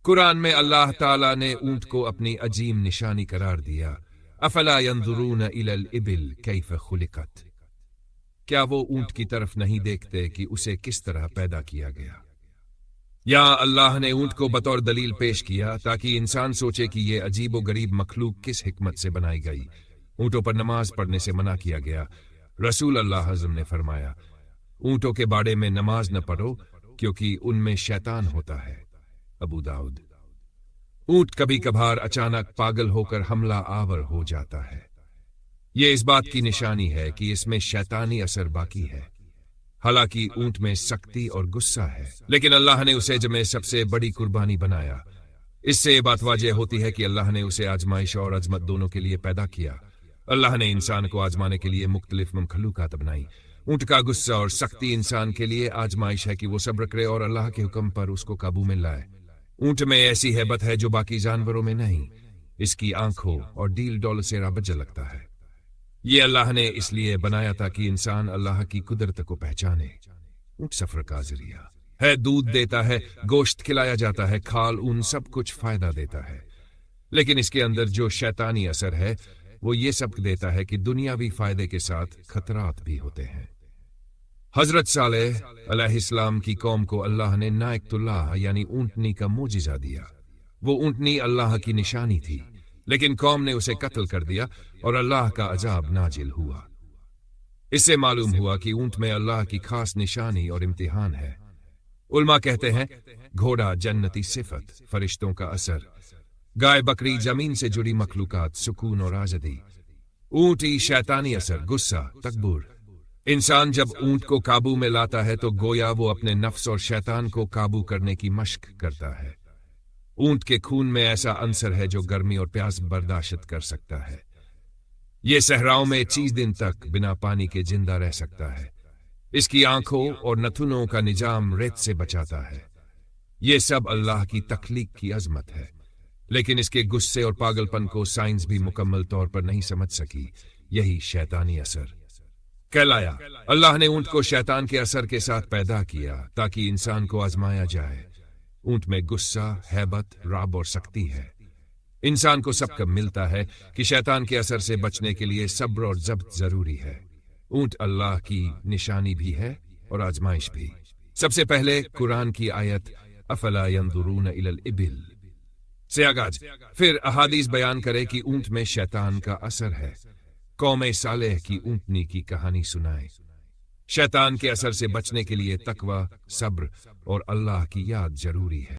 قرآن میں اللہ تعالیٰ نے اونٹ کو اپنی عظیم نشانی قرار دیا۔ افلا ينظرون الى الابل کیف خلقت، کیا وہ اونٹ کی طرف نہیں دیکھتے کہ اسے کس طرح پیدا کیا گیا؟ یا اللہ نے اونٹ کو بطور دلیل پیش کیا تاکہ انسان سوچے کہ یہ عجیب و غریب مخلوق کس حکمت سے بنائی گئی۔ اونٹوں پر نماز پڑھنے سے منع کیا گیا۔ رسول اللہ ازم نے فرمایا، اونٹوں کے باڑے میں نماز نہ پڑھو کیونکہ ان میں شیطان ہوتا ہے۔ ابو داؤد۔ اونٹ کبھی کبھار اچانک پاگل ہو کر حملہ آور ہو جاتا ہے، یہ اس بات کی نشانی ہے کہ اس میں شیطانی اثر باقی ہے۔ حالانکہ اونٹ میں سختی اور غصہ ہے، لیکن اللہ نے اسے میں سب سے بڑی قربانی بنایا۔ اس سے یہ بات واضح ہوتی ہے کہ اللہ نے اسے آزمائش اور عظمت دونوں کے لیے پیدا کیا۔ اللہ نے انسان کو آزمانے کے لیے مختلف مخلوقات بنائی۔ اونٹ کا غصہ اور سختی انسان کے لیے آزمائش ہے کہ وہ صبر کرے اور اللہ کے حکم پر اس کو قابو میں لائے۔ اونٹ میں ایسی ہیبت ہے جو باقی جانوروں میں نہیں، اس کی آنکھوں اور ڈیل ڈول سے رابطہ لگتا ہے۔ یہ اللہ نے اس لیے بنایا تاکہ انسان اللہ کی قدرت کو پہچانے۔ اونٹ سفر کا ذریعہ ہے، دودھ دیتا ہے، گوشت کھلایا جاتا ہے، کھال اون سب کچھ فائدہ دیتا ہے، لیکن اس کے اندر جو شیطانی اثر ہے وہ یہ سبق دیتا ہے کہ دنیاوی فائدے کے ساتھ خطرات بھی ہوتے ہیں۔ حضرت صالح علیہ السلام کی قوم کو اللہ نے ناقۃ اللہ یعنی اونٹنی کا معجزہ دیا۔ وہ اونٹنی اللہ کی نشانی تھی، لیکن قوم نے اسے قتل کر دیا اور اللہ کا عذاب نازل ہوا۔ اس سے معلوم ہوا کہ اونٹ میں اللہ کی خاص نشانی اور امتحان ہے۔ علماء کہتے ہیں گھوڑا جنتی صفت، فرشتوں کا اثر، گائے بکری زمین سے جڑی مخلوقات، سکون اور آزادی، اونٹی شیطانی اثر، غصہ، تکبر۔ انسان جب اونٹ کو قابو میں لاتا ہے تو گویا وہ اپنے نفس اور شیطان کو قابو کرنے کی مشق کرتا ہے۔ اونٹ کے خون میں ایسا عنصر ہے جو گرمی اور پیاس برداشت کر سکتا ہے۔ یہ صحراؤں میں 30 دن تک بنا پانی کے زندہ رہ سکتا ہے۔ اس کی آنکھوں اور نتنوں کا نظام ریت سے بچاتا ہے۔ یہ سب اللہ کی تخلیق کی عظمت ہے، لیکن اس کے غصے اور پاگل پن کو سائنس بھی مکمل طور پر نہیں سمجھ سکی۔ یہی شیطانی اثر کہلایا۔ اللہ نے اونٹ کو شیطان کے اثر کے ساتھ پیدا کیا تاکہ انسان کو آزمایا جائے۔ اونٹ میں غصہ، ہیبت، رعب اور سختی ہے۔ انسان کو سبق ملتا ہے کہ شیطان کے اثر سے بچنے کے لیے صبر اور ضبط ضروری ہے۔ اونٹ اللہ کی نشانی بھی ہے اور آزمائش بھی۔ سب سے پہلے قرآن کی آیت افلا ينظرون الى الابل سے آغاز، پھر احادیث بیان کرے کہ اونٹ میں شیطان کا اثر ہے۔ قوم صالح کی اونٹنی کی کہانی سنائے۔ شیطان کے اثر سے بچنے کے لیے تقوی، صبر اور اللہ کی یاد ضروری ہے۔